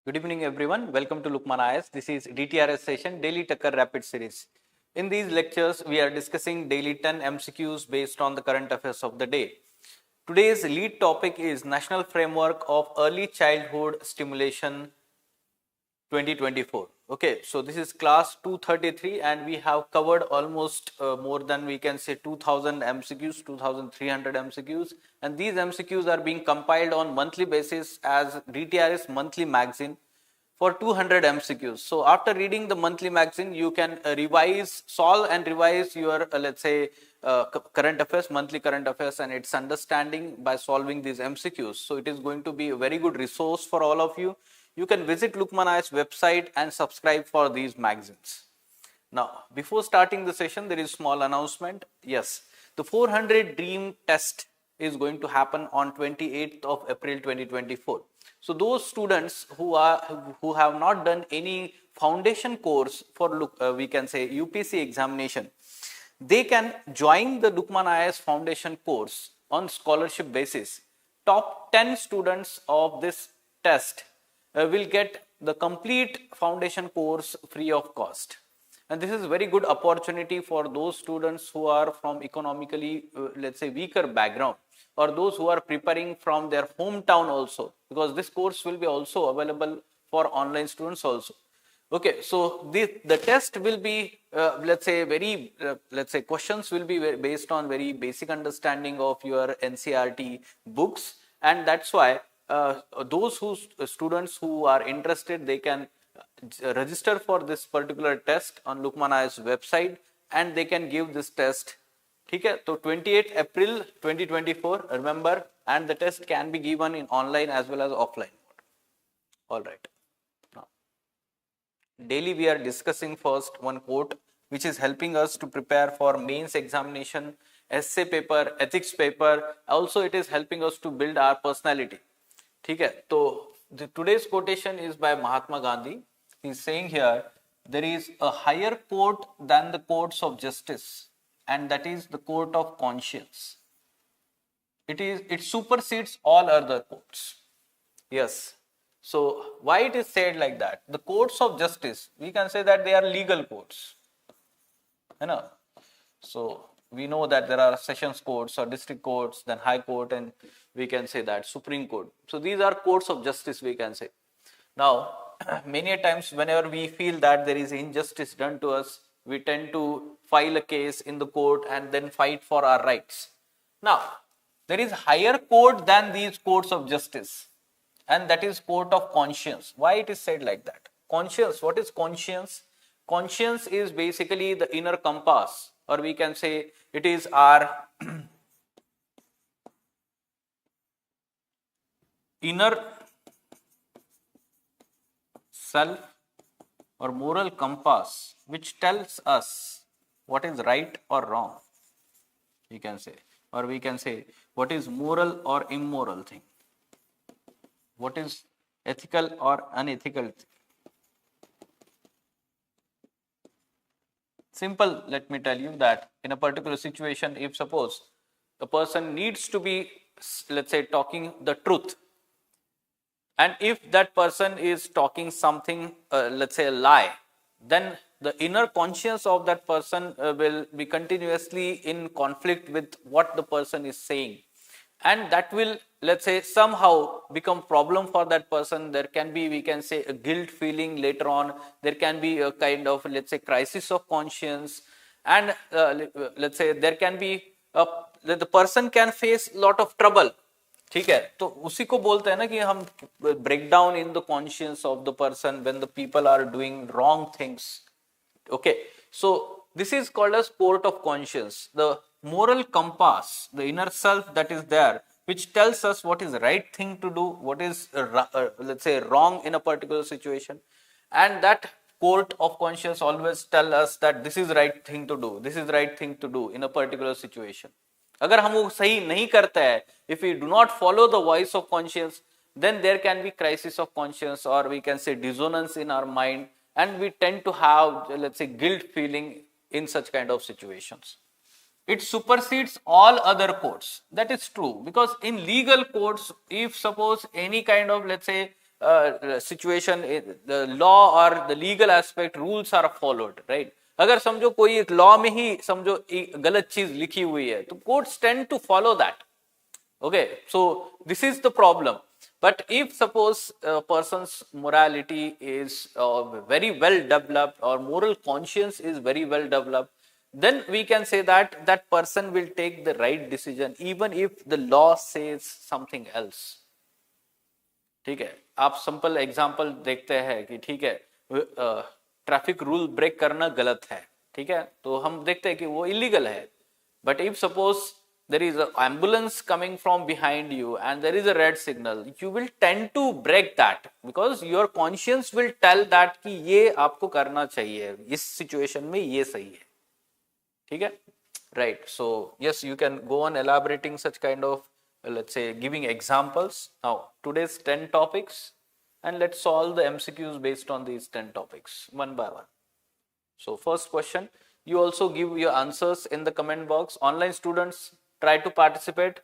Good evening everyone. Welcome to Lukmaan IAS. This is DTRS session, Daily Takkar Rapid Series. In these lectures, we are discussing daily 10 MCQs based on the current affairs of the day. Today's lead topic is National Framework of Early Childhood Stimulation 2024. Okay, so this is class 233 and we have covered almost more than we can say 2000 MCQs, 2300 MCQs, and these MCQs are being compiled on monthly basis as DTRS monthly magazine for 200 MCQs. So after reading the monthly magazine, you can solve and revise your let's say current affairs, monthly current affairs and its understanding by solving these MCQs. So it is going to be a very good resource for all of you. You can visit Lukmaan IAS website and subscribe for these magazines. Now, before starting the session, there is a small announcement. Yes, the 400 Dream Test is going to happen on 28th of April 2024. So those students who have not done any foundation course for we can say UPSC examination, they can join the Lukmaan IAS foundation course on scholarship basis. Top 10 students of this test will get the complete foundation course free of cost. And this is a very good opportunity for those students who are from economically, let's say, weaker background, or those who are preparing from their hometown also, because this course will be also available for online students also. Okay, so the test will be, let's say, questions will be based on very basic understanding of your NCERT books, and that's why those students who are interested, they can register for this particular test on Lukmaan IAS website and they can give this test. Okay, so 28 April 2024, remember, and the test can be given in online as well as offline. All right. Now, daily we are discussing first one quote which is helping us to prepare for mains examination, essay paper, ethics paper. Also, it is helping us to build our personality. Okay, so today's quotation is by Mahatma Gandhi. He is saying here, there is a higher court than the courts of justice, and that is the court of conscience. It supersedes all other courts. Yes. So why it is said like that? The courts of justice, we can say that they are legal courts. You know? So we know that there are sessions courts or district courts, then high court, and we can say that Supreme Court. So these are courts of justice, we can say. Now, many times whenever we feel that there is injustice done to us, we tend to file a case in the court and then fight for our rights. Now, there is higher court than these courts of justice, and that is court of conscience. Why it is said like that? Conscience, what is conscience? Conscience is basically the inner compass, or we can say it is our inner self or moral compass which tells us what is right or wrong, we can say, or we can say what is moral or immoral thing, what is ethical or unethical thing. Simple, let me tell you that in a particular situation, if suppose the person needs to be, let's say, talking the truth, and if that person is talking something, let's say a lie, then the inner conscience of that person will be continuously in conflict with what the person is saying. And that will, let's say, somehow become problem for that person. There can be, we can say, a guilt feeling later on. There can be a kind of, let's say, crisis of conscience. And let's say there can be, the person can face lot of trouble. ठीक है, तो उसी को बोलते हैं ना कि हम break down in the conscience of the person when the people are doing wrong things. Okay, so this is called as court of conscience, the moral compass, the inner self that is there, which tells us what is the right thing to do, what is let's say wrong in a particular situation, and that court of conscience always tell us that this is the right thing to do, this is the right thing to do in a particular situation. अगर हम वो सही नहीं करते हैं, if we do not follow the voice of conscience, then there can be crisis of conscience, or we can say dissonance in our mind, and we tend to have, let's say, guilt feeling in such kind of situations. It supersedes all other courts. That is true, because in legal courts, if suppose any kind of, let's say, situation, the law or the legal aspect, rules are followed, right? अगर समझो कोई एक law में ही समझो गलत चीज लिखी हुई है तो courts tend to follow that. Okay, so this is the problem. But if suppose a person's morality is very well developed or moral conscience is very well developed, then we can say that that person will take the right decision even if the law says something else. ठीक है, आप simple example देखते हैं कि ठीक है traffic rule break करना गलत है, ठीक है, तो हम देखते हैं कि वो इलीगल है. But if suppose there is an ambulance coming from behind you and there is a red signal, you will tend to break that because your conscience will tell that कि ये आपको करना चाहिए, इस situation में ये सही है. ठीक है, right? So yes, you can go on elaborating such kind of let's say giving examples. Now today's 10 topics and let's solve the MCQs based on these 10 topics one by one. So first question, you also give your answers in the comment box. Online students, try to participate.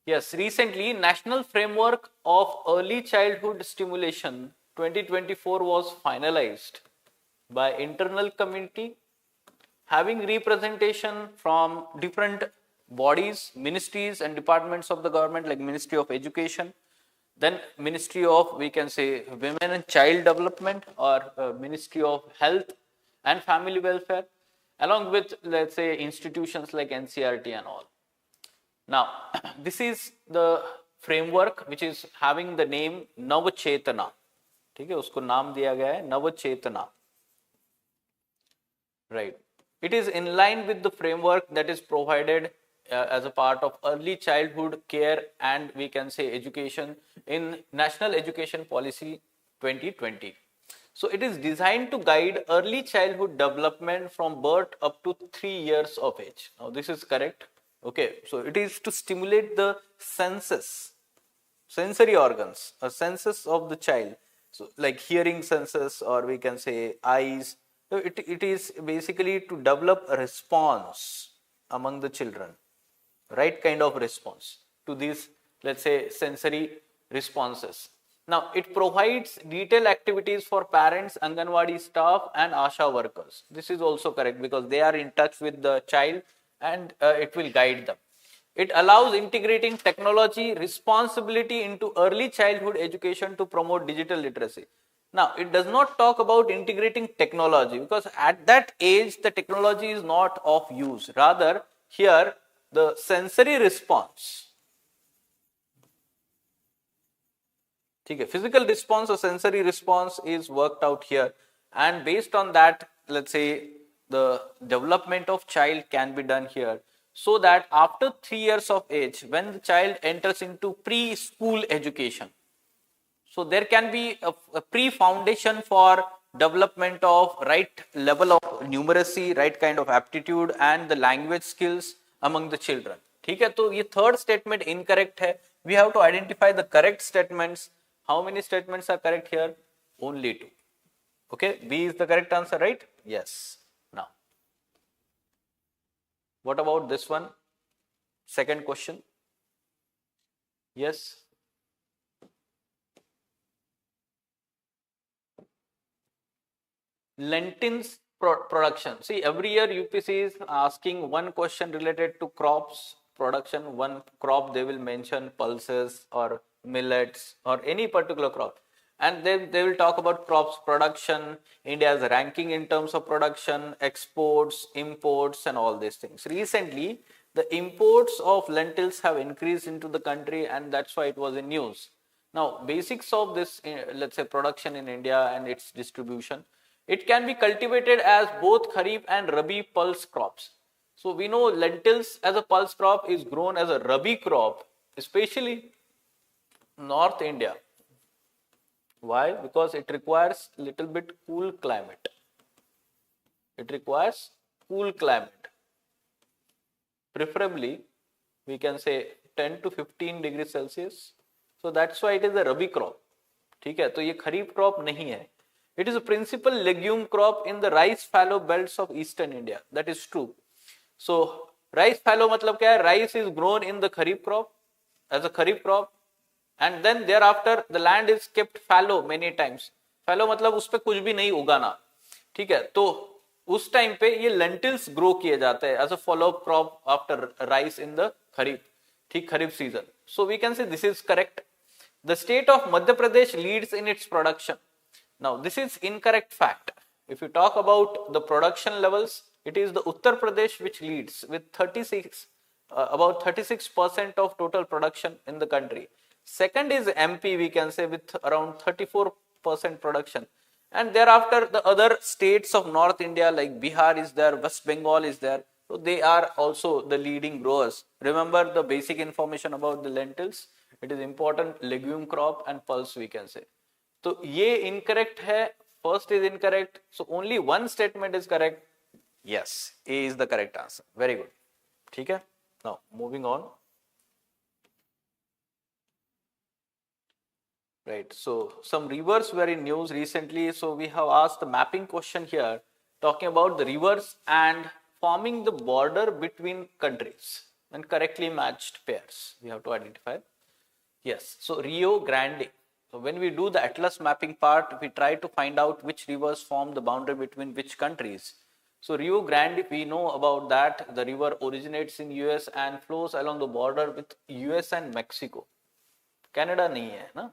Yes, recently National Framework of Early Childhood Stimulation 2024 was finalized by internal committee having representation from different bodies, ministries and departments of the government like Ministry of Education, then Ministry of, we can say, Women and Child Development or Ministry of Health and Family Welfare, along with, let's say, institutions like NCRT and all. Now, this is the framework which is having the name Navchetana. ठीक है, उसको नाम दिया गया है Navchetana. Right. It is in line with the framework that is provided as a part of early childhood care and we can say education in National Education Policy 2020. So it is designed to guide early childhood development from birth up to 3 years of age. Now this is correct. Okay, so it is to stimulate the senses, sensory organs, a senses of the child. So like hearing senses or we can say eyes. So it is basically to develop a response among the children, right kind of response to these, let's say, sensory responses. Now, it provides detailed activities for parents, Anganwadi staff and Asha workers. This is also correct because they are in touch with the child and it will guide them. It allows integrating technology responsibility into early childhood education to promote digital literacy. Now, it does not talk about integrating technology because at that age, the technology is not of use. Rather, here, the sensory response, ठीक है, physical response or sensory response is worked out here and based on that, let's say, the development of child can be done here so that after 3 years of age, when the child enters into preschool education, so there can be a pre-foundation for development of right level of numeracy, right kind of aptitude and the language skills among the children. ठीक है, तो ये third statement incorrect है. We have to identify the correct statements. How many statements are correct here? Only 2. Okay, B is the correct answer, right? Yes. Now, what about this one? Second question. Yes. Lentils production. See, every year UPSC is asking one question related to crops production. One crop they will mention pulses or millets or any particular crop. And then they will talk about crops production, India's ranking in terms of production, exports, imports and all these things. Recently, the imports of lentils have increased into the country and that's why it was in news. Now, basics of this, let's say, production in India and its distribution. It can be cultivated as both Kharif and Rabi pulse crops. So we know lentils as a pulse crop is grown as a Rabi crop, especially North India. Why? Because it requires little bit cool climate. It requires cool climate. Preferably, we can say 10 to 15 degrees Celsius. So that's why it is a Rabi crop. ठीक है, तो ये खरीफ crop नहीं है. It is a principal legume crop in the rice fallow belts of eastern India. That is true. So rice fallow मतलब क्या है? Rice is grown in the kharif crop as a kharif crop and then thereafter the land is kept fallow many times. Fallow मतलब उस पे कुछ भी नहीं उगाना, ठीक है. तो उस टाइम पे ये लेंटिल्स ग्रो किए जाते हैं as a follow up crop after rice in the kharif, ठीक, kharif season. So we can say this is correct. The state of Madhya Pradesh leads in its production. Now, this is incorrect fact. If you talk about the production levels, it is the Uttar Pradesh which leads with 36, about 36% of total production in the country. Second is MP, we can say, with around 34% production. And thereafter, the other states of North India like Bihar is there, West Bengal is there. So they are also the leading growers. Remember the basic information about the lentils. It is important legume crop and pulse we can say. तो ये incorrect है. First is incorrect. So only one statement is correct. Yes, A is the correct answer. Very good. ठीक है. Now moving on. Right. So some rivers were in news recently. So we have asked the mapping question here, talking about the rivers and forming the border between countries and correctly matched pairs. We have to identify. Yes, so Rio Grande. So when we do the atlas mapping part, we try to find out which rivers form the boundary between which countries. So Rio Grande, we know about that. The river originates in US and flows along the border with US and Mexico. Canada nahi hai na?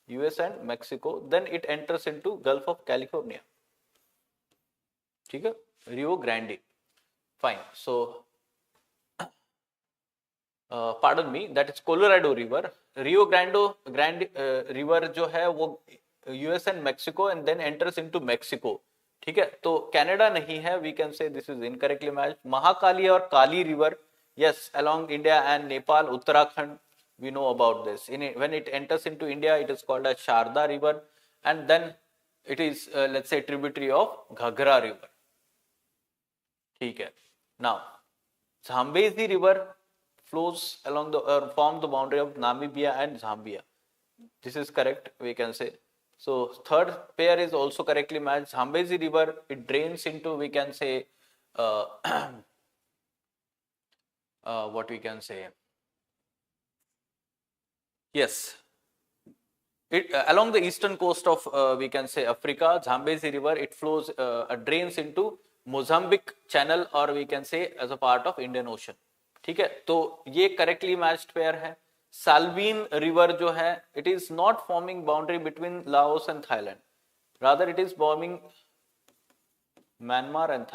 US and Mexico. Then it enters into Gulf of California. ठीक है? Rio Grande. Fine. So pardon me, that is Colorado River. Rio Grande river जो है वो US and Mexico and then enters into Mexico. ठीक है, तो Canada नहीं है. We can say this is incorrectly matched. Mahakali और Kali river, yes, along India and Nepal, Uttarakhand, we know about this. When it enters into India, it is called as Sharda river, and then it is let's say tributary of Ghagra river. ठीक है. Now Zambezi river flows along the form the boundary of Namibia and Zambia. This is correct, we can say. So third pair is also correctly matched. Zambezi river, it drains into, we can say, what we can say, yes, it along the eastern coast of we can say Africa. Zambezi river, it flows drains into Mozambique channel, or we can say as a part of Indian Ocean. ठीक है, तो ये correctly matched pair है. साल्वीन river जो है, it is not forming boundary between Laos and Thailand, rather it is forming Myanmar and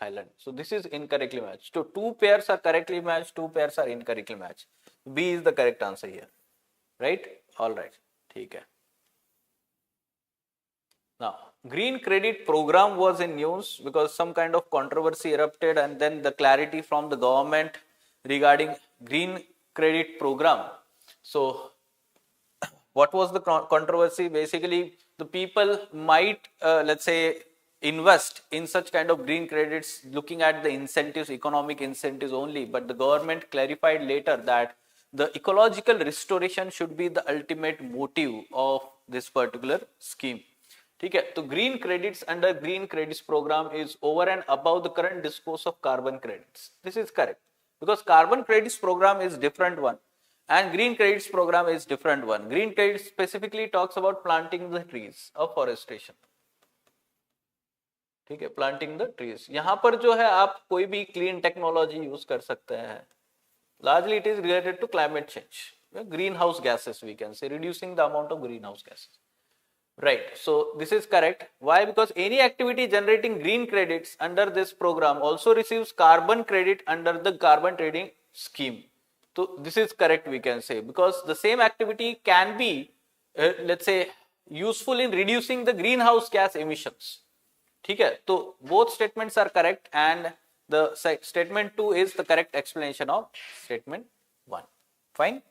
Thailand. So this is incorrectly matched. So two pairs are correctly matched, two pairs are incorrectly matched. B is the correct answer here. Right? All right. ठीक है. Now, green credit program was in news because some kind of controversy erupted, and then the clarity from the government regarding green credit program. So, what was the controversy? Basically, the people might, let's say, invest in such kind of green credits looking at the incentives, economic incentives only, but the government clarified later that the ecological restoration should be the ultimate motive of this particular scheme. ठीक है, तो green credits under green credits program is over and about the current discourse of carbon credits. This is correct because carbon credits program is different one and green credits program is different one. Green credits specifically talks about planting the trees of forestation. ठीक है, planting the trees. यहाँ पर जो है आप कोई भी clean technology use कर सकते हैं. Largely it is related to climate change, greenhouse gases we can say, reducing the amount of greenhouse gases. Right, so this is correct. Why? Because any activity generating green credits under this program also receives carbon credit under the carbon trading scheme. So this is correct, we can say, because the same activity can be let's say useful in reducing the greenhouse gas emissions. ठीक है, तो both statements are correct and the statement 2 is the correct explanation of statement 1. Fine?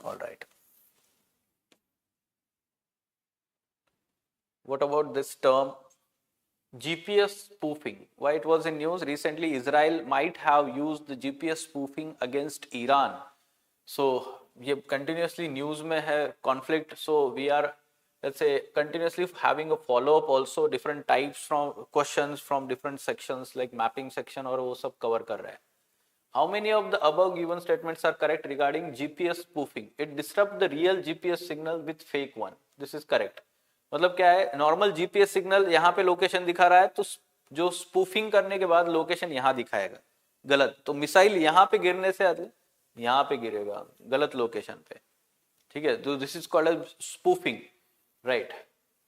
All right. What about this term GPS spoofing? Why it was in news recently? Israel might have used the GPS spoofing against Iran. So ये continuously news में है conflict. So we are, let's say, continuously having a follow up also, different types from questions from different sections like mapping section और वो सब cover कर रहे हैं. How many of the above given statements are correct regarding GPS spoofing? It disrupts the real GPS signal with fake one. This is correct. मतलब क्या है, normal GPS signal यहाँ पे लोकेशन दिखा रहा है, तो जो स्पूफिंग करने के बाद लोकेशन यहाँ दिखाएगा गलत, तो मिसाइल यहाँ पे गिरने से यहाँ पे गिरेगा गलत लोकेशन पे, ठीक है. तो this is called as spoofing, right.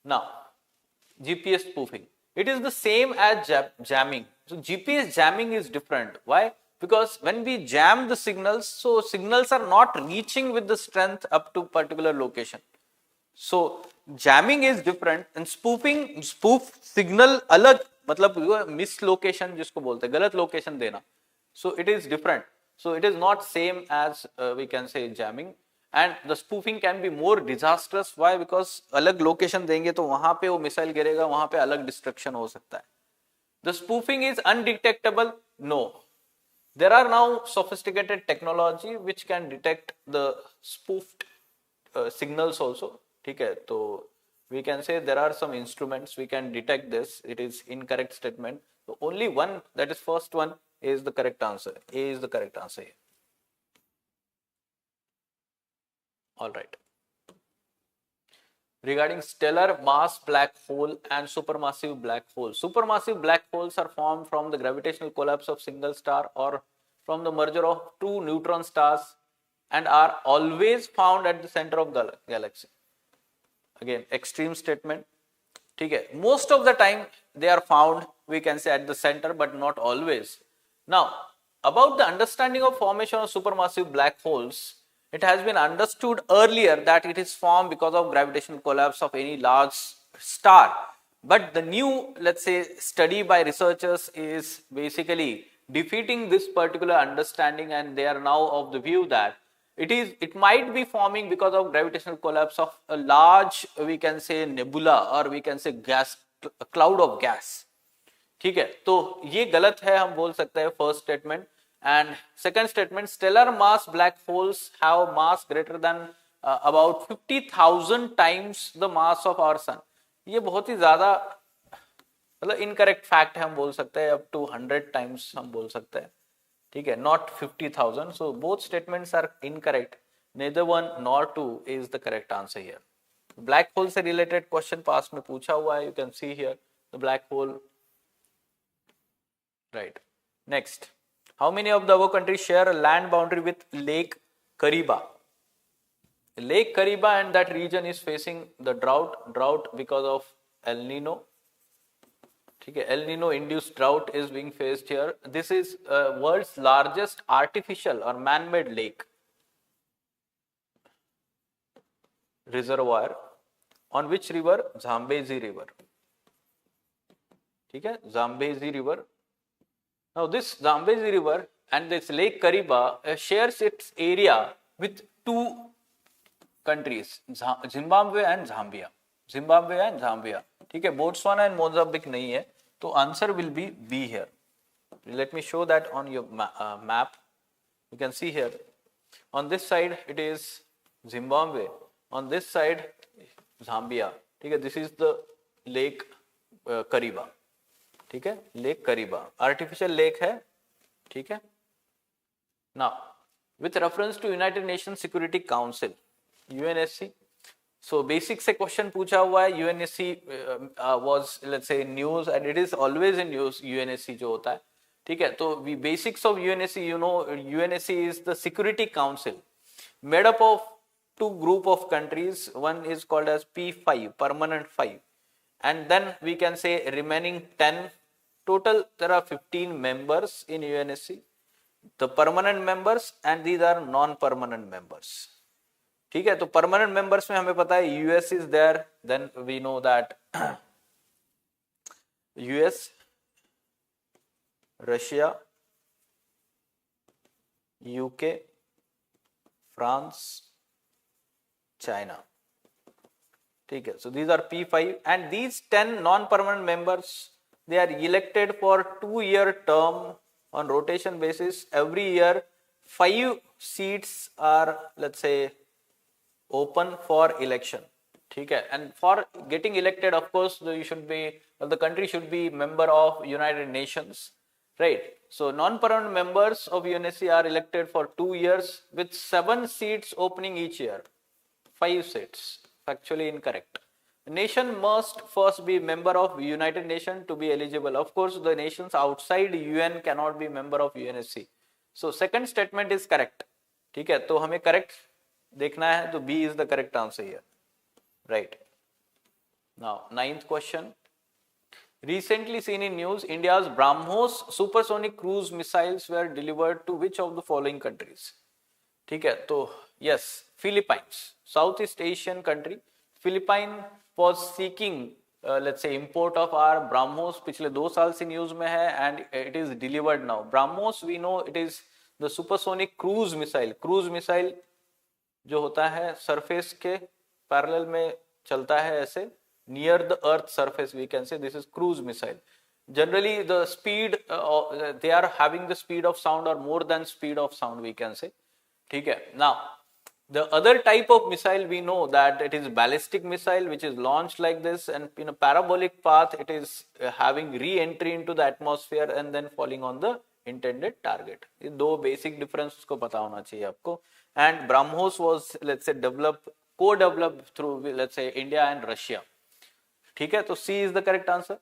Now GPS spoofing, it is the same as jamming. So GPS jamming is different. Why? Because when we jam the signals, so signals are not reaching with the strength up to particular location. So jamming is different and spoofing, spoof signal अलग, मतलब miss location जिसको बोलते हैं, गलत location देना. So it is different. So it is not same as we can say jamming. And the spoofing can be more disastrous. Why? Because अलग location देंगे तो वहां पे वो मिसाइल गिरेगा, वहां पे अलग डिस्ट्रक्शन हो सकता है. The spoofing is undetectable? No. There are now sophisticated technology which can detect the spoofed signals also. ठीक है, तो we can say there are some instruments we can detect this. It is incorrect statement. So only one, that is first one, is the correct answer. A is the correct answer here. All right. Regarding stellar mass black hole and supermassive black hole. Supermassive black holes are formed from the gravitational collapse of single star or from the merger of two neutron stars and are always found at the center of galaxy. Again, extreme statement. Okay. Most of the time they are found, we can say, at the center, but not always. Now, about the understanding of formation of supermassive black holes, it has been understood earlier that it is formed because of gravitational collapse of any large star. But the new, let's say, study by researchers is basically defeating this particular understanding, and they are now of the view that it might be forming because of gravitational collapse of a large, we can say, nebula, or we can say gas, a cloud of gas. ठीक है, तो ये गलत है, हम बोल सकते हैं first statement. And second statement, stellar mass black holes have mass greater than about 50,000 times the mass of our sun. ये बहुत ही ज्यादा, मतलब इनकरेक्ट फैक्ट है, हम बोल सकते हैं, up to 100 times हम बोल सकते हैं, ठीक है, not 50,000. So both statements are incorrect. Neither one nor two is the correct answer here. Black hole से related question past में पूछा हुआ है, you can see here the black hole, right. Next. How many of the above countries share a land boundary with Lake Kariba? Lake Kariba and that region is facing the drought because of El Nino. ठीक है, El Nino induced drought is being faced here. This is world's largest artificial or man-made lake reservoir on which river? Zambezi River. ठीक है, Zambezi River. Now this Zambezi River and this Lake Kariba shares its area with two countries, Zimbabwe and Zambia. Zimbabwe and Zambia. ठीक है, Botswana and Mozambique नहीं है, तो answer will be B here. Let me show that on your map. You can see here. On this side it is Zimbabwe. On this side Zambia. ठीक है, this is the Lake Kariba. ठीक है, lake करीबा artificial lake है, ठीक है. Now with reference to United Nation Security Council, UNSC. So basic से question पूछा हुआ है. UNSC was, let's say, news and it is always in news. UNSC जो होता है, ठीक है, तो we basics of UNSC, you know, UNSC is the security council made up of two group of countries. One is called as P5, permanent 5, and then we can say remaining 10. Total there are 15 members in UNSC, the permanent members, and these are non-permanent members. ठीक है, तो permanent members में हमें पता है US is there, then we know that US, Russia, UK, France, China. ठीक है, so these are P5 and these 10 non-permanent members, they are elected for 2-year term on rotation basis. Every year 5 seats are, let's say, open for election. ठीक है, and for getting elected, of course, you should be, the country should be member of United Nations, right? So non-permanent members of UNSC are elected for 2 years with 7 seats opening each year. 5 seats. Factually incorrect. A nation must first be member of United Nations to be eligible. Of course, the nations outside UN cannot be member of UNSC. So second statement is correct. ठीक है, तो हमें correct देखना है, तो B is the correct answer here. Right. Now, 9th question. Recently seen in news, India's Brahmos supersonic cruise missiles were delivered to which of the following countries? ठीक है, तो yes, Philippines, Southeast Asian country. Philippines was seeking let's say import of our Brahmos. पिछले 2 साल से news में है and it is delivered now. Brahmos we know it is the supersonic cruise missile. Cruise missile जो होता है surface के parallel में चलता है ऐसे near the earth surface, we can say this is cruise missile. Generally the speed they are having the speed of sound or more than speed of sound, we can say. ठीक है. Now the other type of missile we know that it is ballistic missile which is launched like this and in a parabolic path it is having re-entry into the atmosphere and then falling on the intended target. ये दो basic difference को पता होना चाहिए आपको. And Brahmos was let's say co-developed through let's say India and Russia. ठीक है, तो C is the correct answer.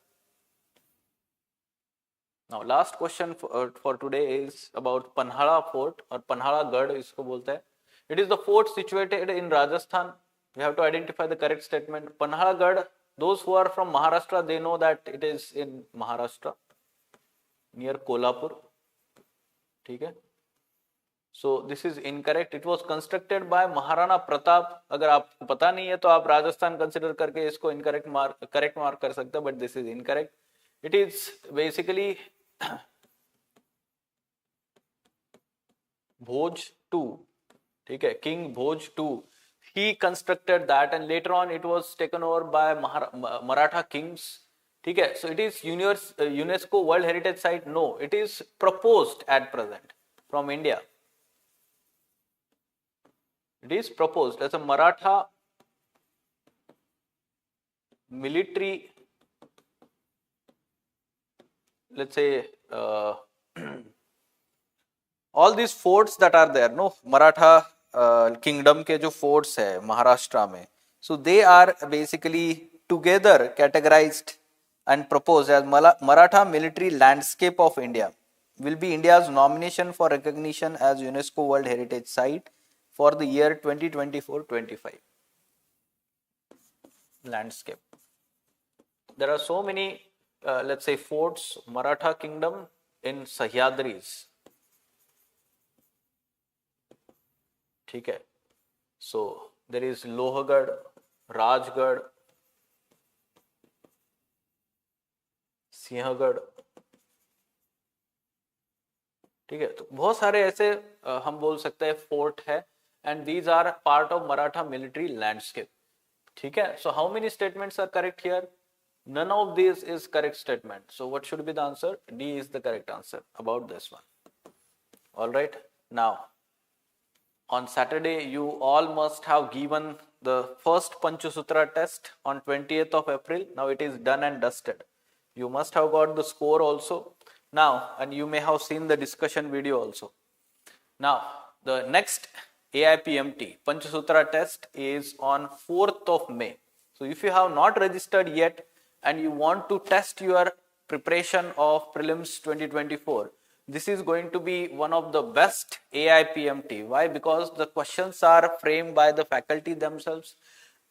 Now last question for today is about Panhala Fort or Panhala Garh इसको बोलते हैं. It is the fort situated in Rajasthan. We have to identify the correct statement. Panhala Garh, those who are from Maharashtra, they know that it is in Maharashtra near Kolhapur. ठीक है. So this is incorrect. It was constructed by Maharana Pratap. अगर आपको पता नहीं है तो आप Rajasthan consider करके इसको incorrect correct mark कर सकते हैं, but this is incorrect. It is basically Bhoj II. ठीक है, King Bhoj II. He constructed that and later on it was taken over by Maratha kings. ठीक है, so it is UNESCO World Heritage Site. No, it is proposed at present from India. It is proposed as a Maratha military, let's say all these forts that are there, no, Maratha kingdom के जो forts है महाराष्ट्र में, so they are basically together categorized and proposed as Maratha military landscape of India. Will be India's nomination for recognition as UNESCO World Heritage Site for the year 2024-25. Landscape. There are so many, let's say, forts, Maratha kingdom in Sahyadris. ठीक है. So there is Lohagarh, Rajgarh, Sinhgarh. ठीक है, तो बहुत सारे ऐसे हम बोल सकते हैं फोर्ट है and these are part of Maratha military landscape. ठीक है, so how many statements are correct here? None of these is correct statement. So what should be the answer? D is the correct answer about this one. All right, now on Saturday you all must have given the first Panchasutra test on 20th of April. Now it is done and dusted. You must have got the score also now, and you may have seen the discussion video also. Now the next AIPMT Panchasutra test is on 4th of May. So if you have not registered yet and you want to test your preparation of prelims 2024, this is going to be one of the best AIPMT. Why? Because the questions are framed by the faculty themselves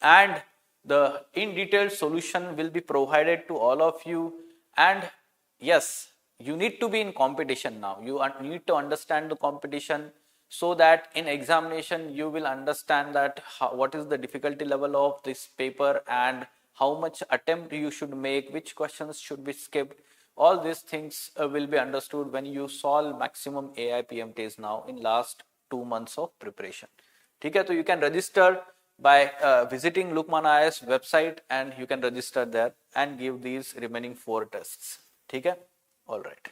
and the in detail solution will be provided to all of you. And yes, you need to be in competition now. You need to understand the competition so that in examination you will understand that what is the difficulty level of this paper and how much attempt you should make, which questions should be skipped. All these things will be understood when you solve maximum AIPMTs now in last 2 months of preparation. ठीक है, तो you can register by visiting Lukmaan IAS website and you can register there and give these remaining 4 tests. ठीक है, all right.